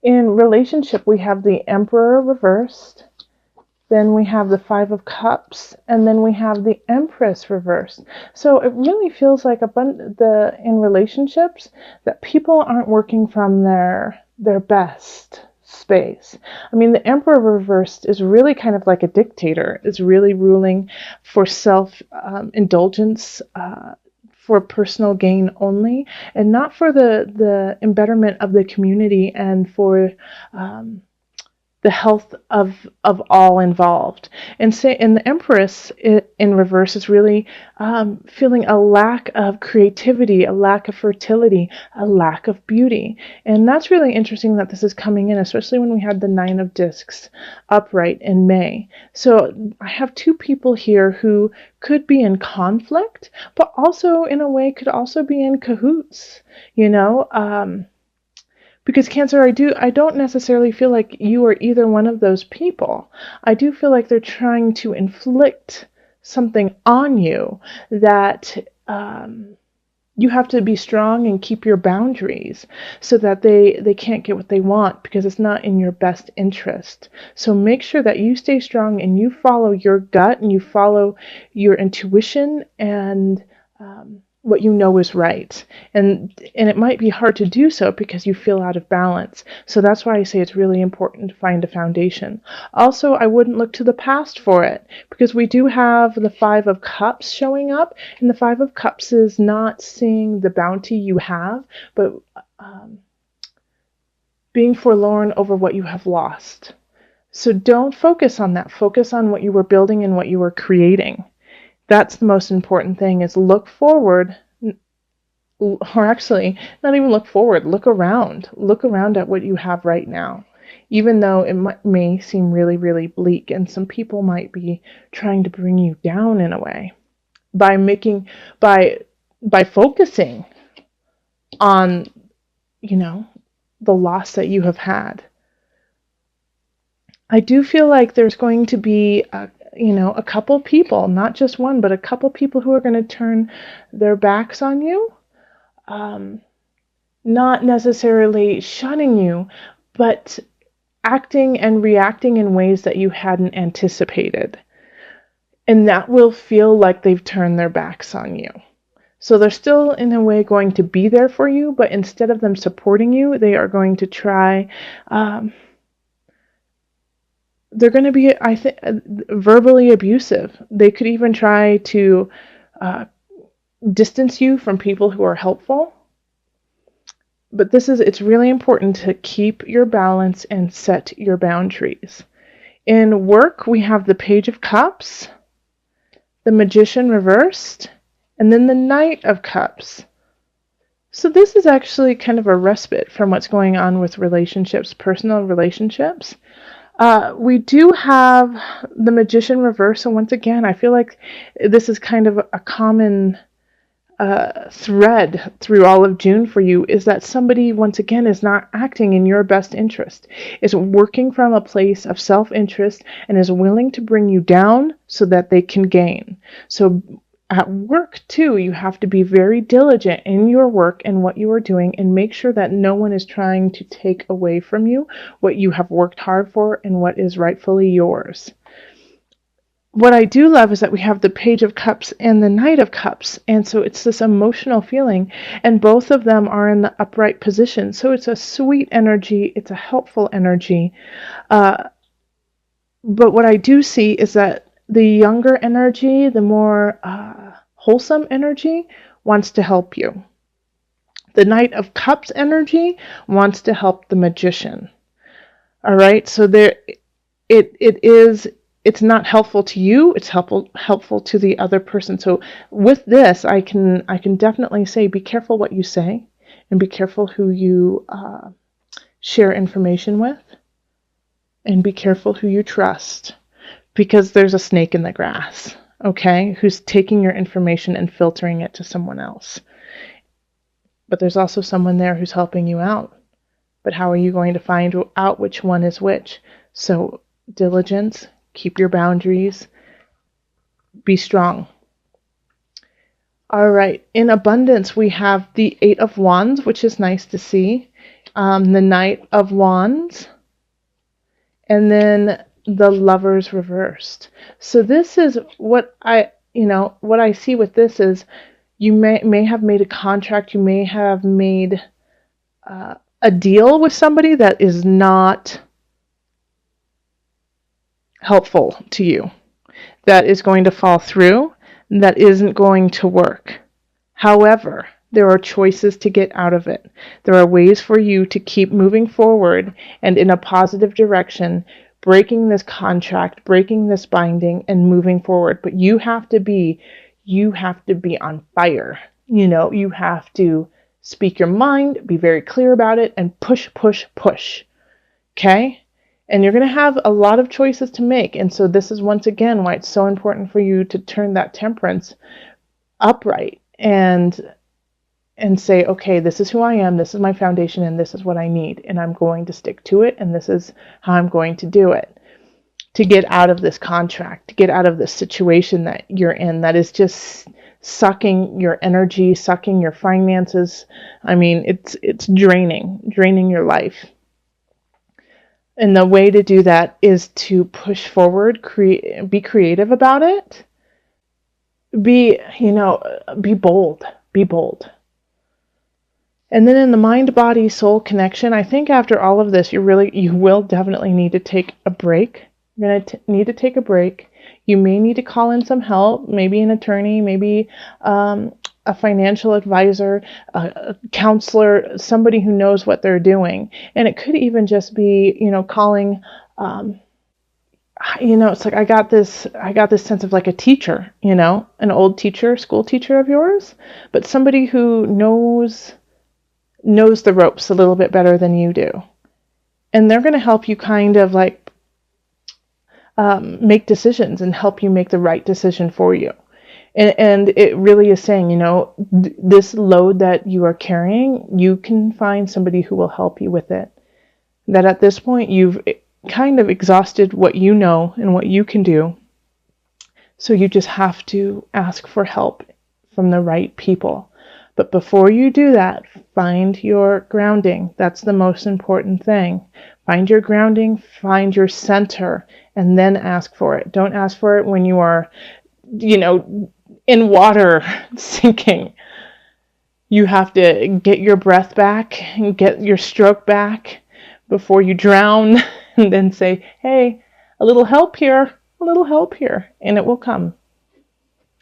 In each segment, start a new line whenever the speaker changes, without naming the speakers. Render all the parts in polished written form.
In relationship, we have the Emperor reversed, then we have the Five of Cups, and then we have the Empress reversed. So it really feels like in relationships that people aren't working from their best space. I mean, the Emperor reversed is really kind of like a dictator. It's really ruling for self indulgence. For personal gain only, and not for the embetterment of the community and for um, the health of all involved. And the Empress in reverse is really feeling a lack of creativity, a lack of fertility, a lack of beauty. And that's really interesting that this is coming in, especially when we had the Nine of Discs upright in May. So I have two people here who could be in conflict, but also in a way could also be in cahoots, you know. Because Cancer, I don't necessarily feel like you are either one of those people. I do feel like they're trying to inflict something on you that you have to be strong and keep your boundaries so that they can't get what they want, because it's not in your best interest. So make sure that you stay strong and you follow your gut and you follow your intuition and what you know is right. And it might be hard to do so because you feel out of balance. So that's why I say it's really important to find a foundation. Also, I wouldn't look to the past for it, because we do have the Five of Cups showing up, and the Five of Cups is not seeing the bounty you have, but being forlorn over what you have lost. So don't focus on that. Focus on what you were building and what you were creating. That's the most important thing, is look forward, or actually not even look forward, look around at what you have right now, even though it may seem really, really bleak, and some people might be trying to bring you down in a way by making by focusing on, you know, the loss that you have had. I do feel like there's going to be a couple people, not just one, but a couple people who are going to turn their backs on you. Not necessarily shunning you, but acting and reacting in ways that you hadn't anticipated. And that will feel like they've turned their backs on you. So they're still, in a way, going to be there for you, but instead of them supporting you, they are going to try. They're going to be, I think, verbally abusive. They could even try to distance you from people who are helpful. But it's really important to keep your balance and set your boundaries. In work, we have the Page of Cups, the Magician reversed, and then the Knight of Cups. So this is actually kind of a respite from what's going on with relationships, personal relationships. We do have the Magician reverse, and once again, I feel like this is kind of a common thread through all of June for you, is that somebody, once again, is not acting in your best interest, is working from a place of self-interest, and is willing to bring you down so that they can gain. So at work, too, you have to be very diligent in your work and what you are doing, and make sure that no one is trying to take away from you what you have worked hard for and what is rightfully yours. What I do love is that we have the Page of Cups and the Knight of Cups, and so it's this emotional feeling, and both of them are in the upright position. So it's a sweet energy, it's a helpful energy. But what I do see is that the younger energy, the more wholesome energy, wants to help you. The Knight of Cups energy wants to help the Magician. All right, so it's not helpful to you, it's helpful to the other person. So with this, I can definitely say, be careful what you say, and be careful who you share information with, and be careful who you trust, because there's a snake in the grass, okay, who's taking your information and filtering it to someone else. But there's also someone there who's helping you out. But how are you going to find out which one is which? So diligence, keep your boundaries, be strong. All right, in abundance, we have the Eight of Wands, which is nice to see. the Knight of Wands, and then the Lovers reversed. So this is what what I see with this is you may have made a contract, you may have made a deal with somebody that is not helpful to you, that is going to fall through, that isn't going to work. However, there are choices to get out of it. There are ways for you to keep moving forward and in a positive direction, breaking this contract, breaking this binding, and moving forward. But you have to be on fire. You have to speak your mind, be very clear about it, and push, push, push. Okay? And you're going to have a lot of choices to make. And so this is once again why it's so important for you to turn that temperance upright and say, okay, this is who I am, this is my foundation, and this is what I need, and I'm going to stick to it, and this is how I'm going to do it to get out of this contract, to get out of this situation that you're in that is just sucking your energy, sucking your finances. I mean, it's draining your life. And the way to do that is to push forward, be creative about it, be bold, be bold. And then in the mind-body soul connection, I think after all of this, you will definitely need to take a break. You're going to need to take a break. You may need to call in some help, maybe an attorney, maybe a financial advisor, a counselor, somebody who knows what they're doing. And it could even just be, calling, it's like I got this sense of like a teacher, an old teacher, school teacher of yours, but somebody who knows the ropes a little bit better than you do. And they're going to help you kind of like make decisions and help you make the right decision for you. And it really is saying, this load that you are carrying, you can find somebody who will help you with it. That at this point, you've kind of exhausted what you know and what you can do. So you just have to ask for help from the right people. But before you do that, find your grounding. That's the most important thing. Find your grounding, find your center, and then ask for it. Don't ask for it when you are, in water sinking. You have to get your breath back and get your stroke back before you drown, and then say, hey, a little help here, and it will come.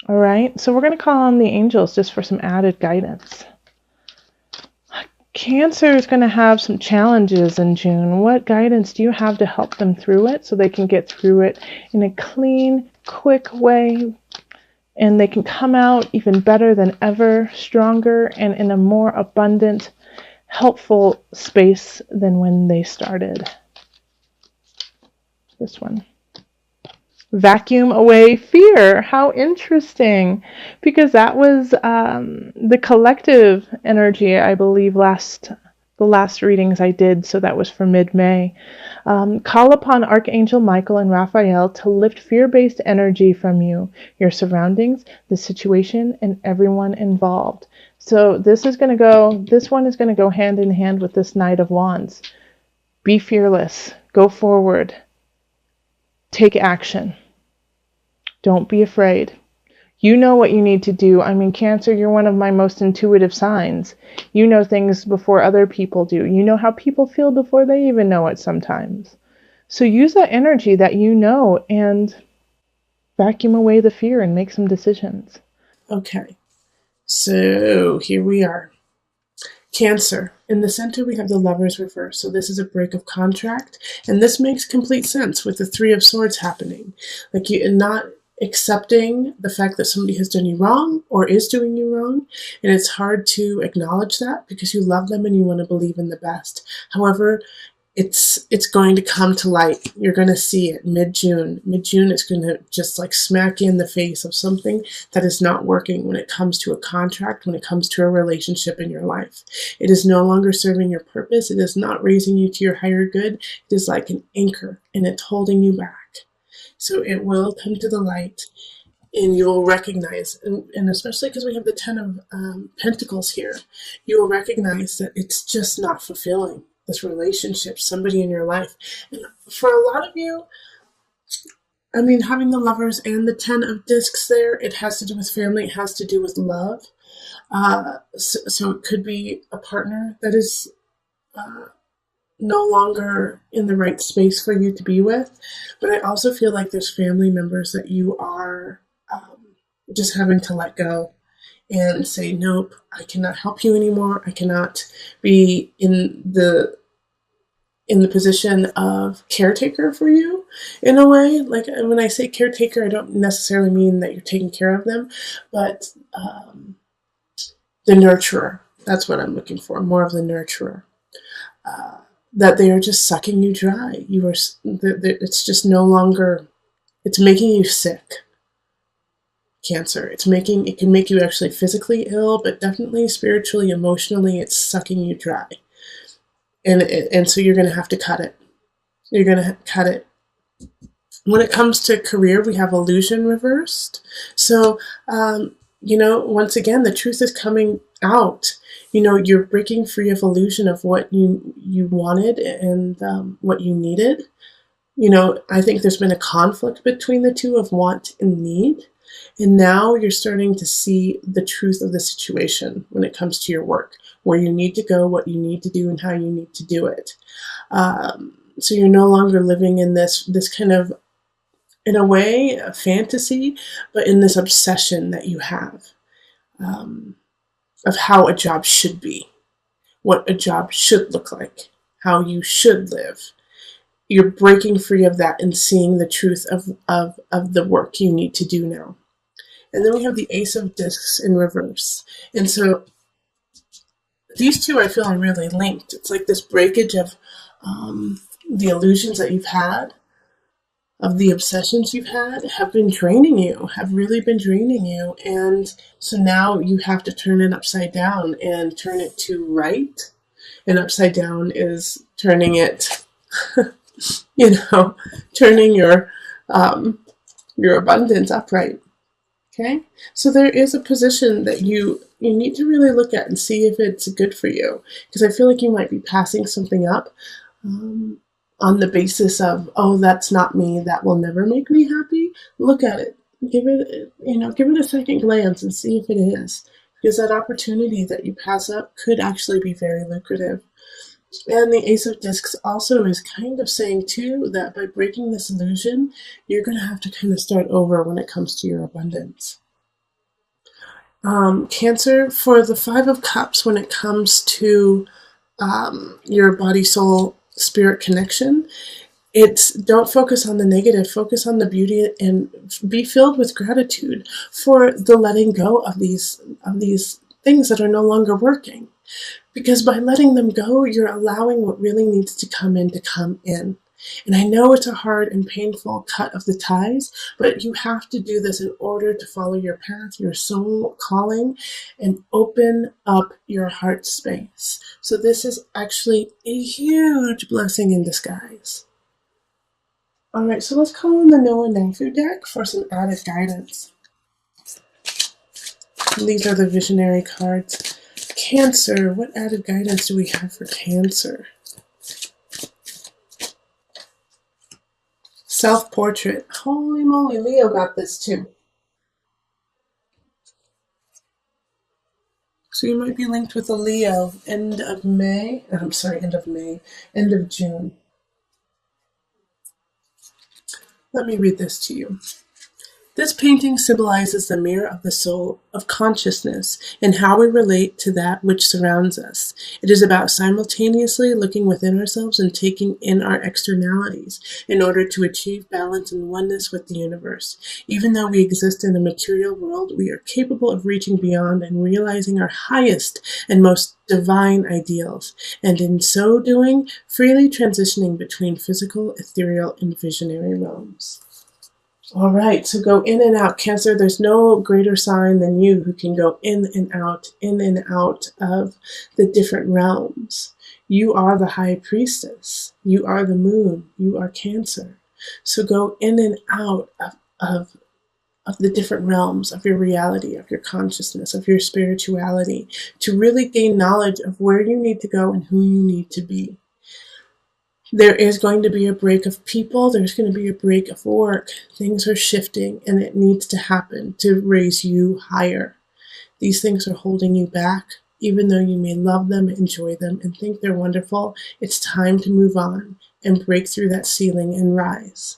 All right, so we're going to call on the angels just for some added guidance. Cancer is going to have some challenges in June. What guidance do you have to help them through it so they can get through it in a clean, quick way, and they can come out even better than ever, stronger, and in a more abundant, helpful space than when they started? This one. Vacuum away fear. How interesting, because that was the collective energy, I believe, the last readings I did, so that was for mid-May. Call upon Archangel Michael and Raphael to lift fear-based energy from you, your surroundings, the situation, and everyone involved. So this one is going to go hand in hand with this Knight of Wands. Be fearless. Go forward. Take action. Don't be afraid. You know what you need to do. I mean, Cancer, you're one of my most intuitive signs. You know things before other people do. You know how people feel before they even know it sometimes. So use that energy that you know and vacuum away the fear and make some decisions.
Okay, so here we are. Cancer. In the center, we have the Lovers reverse. So this is a break of contract. And this makes complete sense with the Three of Swords happening. Like you're not accepting the fact that somebody has done you wrong or is doing you wrong. And it's hard to acknowledge that because you love them and you want to believe in the best. However, it's going to come to light. You're going to see it mid-June. Mid-June is going to just like smack you in the face of something that is not working when it comes to a contract, when it comes to a relationship in your life. It is no longer serving your purpose. It is not raising you to your higher good. It is like an anchor and it's holding you back. So it will come to the light. And you will recognize, and especially because we have the Ten of Pentacles here, you will recognize that it's just not fulfilling, this relationship, somebody in your life. And for a lot of you, I mean, having the Lovers and the Ten of Discs there, it has to do with family, it has to do with love. So it could be a partner that is no longer in the right space for you to be with. But I also feel like there's family members that you are just having to let go and say, nope, I cannot help you anymore. I cannot be in the position of caretaker for you in a way. Like when I say caretaker, I don't necessarily mean that you're taking care of them, but the nurturer. That's what I'm looking for, more of the nurturer. That they are just sucking you dry. It's just no longer, it's making you sick. Cancer. It can make you actually physically ill, but definitely spiritually, emotionally, it's sucking you dry. And so you're going to have to cut it. You're going to cut it. When it comes to career, we have illusion reversed. So, once again, the truth is coming out. You're breaking free of illusion of what you wanted and what you needed. I think there's been a conflict between the two of want and need. And now you're starting to see the truth of the situation when it comes to your work, where you need to go, what you need to do, and how you need to do it. So you're no longer living in this kind of, in a way, a fantasy, but in this obsession that you have of how a job should be, what a job should look like, how you should live. You're breaking free of that and seeing the truth of the work you need to do now. And then we have the Ace of Discs in reverse. And so these two I feel are really linked. It's like this breakage of the illusions that you've had, of the obsessions you've had, have been draining you, have really been draining you. And so now you have to turn it upside down and turn it to right. And upside down is turning it, turning your abundance upright. Okay, so there is a position that you need to really look at and see if it's good for you, because I feel like you might be passing something up on the basis of, oh, that's not me, that will never make me happy. Look at it, give it a second glance and see if it is, because that opportunity that you pass up could actually be very lucrative. And the Ace of Discs also is kind of saying, too, that by breaking this illusion, you're going to have to kind of start over when it comes to your abundance. Cancer, for the Five of Cups, when it comes to your body, soul, spirit connection, it's don't focus on the negative, focus on the beauty, and be filled with gratitude for the letting go of these things that are no longer working. Because by letting them go, you're allowing what really needs to come in to come in. And I know it's a hard and painful cut of the ties, but you have to do this in order to follow your path, your soul calling, and open up your heart space. So this is actually a huge blessing in disguise. All right, so let's call in the Noah Nangfu deck for some added guidance. And these are the visionary cards. Cancer, what added guidance do we have for Cancer? Self-portrait. Holy moly, Leo got this too. So you might be linked with a Leo. End of May. End of June. Let me read this to you. This painting symbolizes the mirror of the soul, of consciousness, and how we relate to that which surrounds us. It is about simultaneously looking within ourselves and taking in our externalities in order to achieve balance and oneness with the universe. Even though we exist in the material world, we are capable of reaching beyond and realizing our highest and most divine ideals, and in so doing, freely transitioning between physical, ethereal, and visionary realms. All right, so go in and out. Cancer, there's no greater sign than you who can go in and out of the different realms. You are the high priestess. You are the moon. You are Cancer. So go in and out of of the different realms of your reality, of your consciousness, of your spirituality, to really gain knowledge of where you need to go and who you need to be. There is going to be a break of people, there's going to be a break of work. Things are shifting, and it needs to happen to raise you higher. These things are holding you back. Even though you may love them, enjoy them, and think they're wonderful, it's time to move on and break through that ceiling and rise.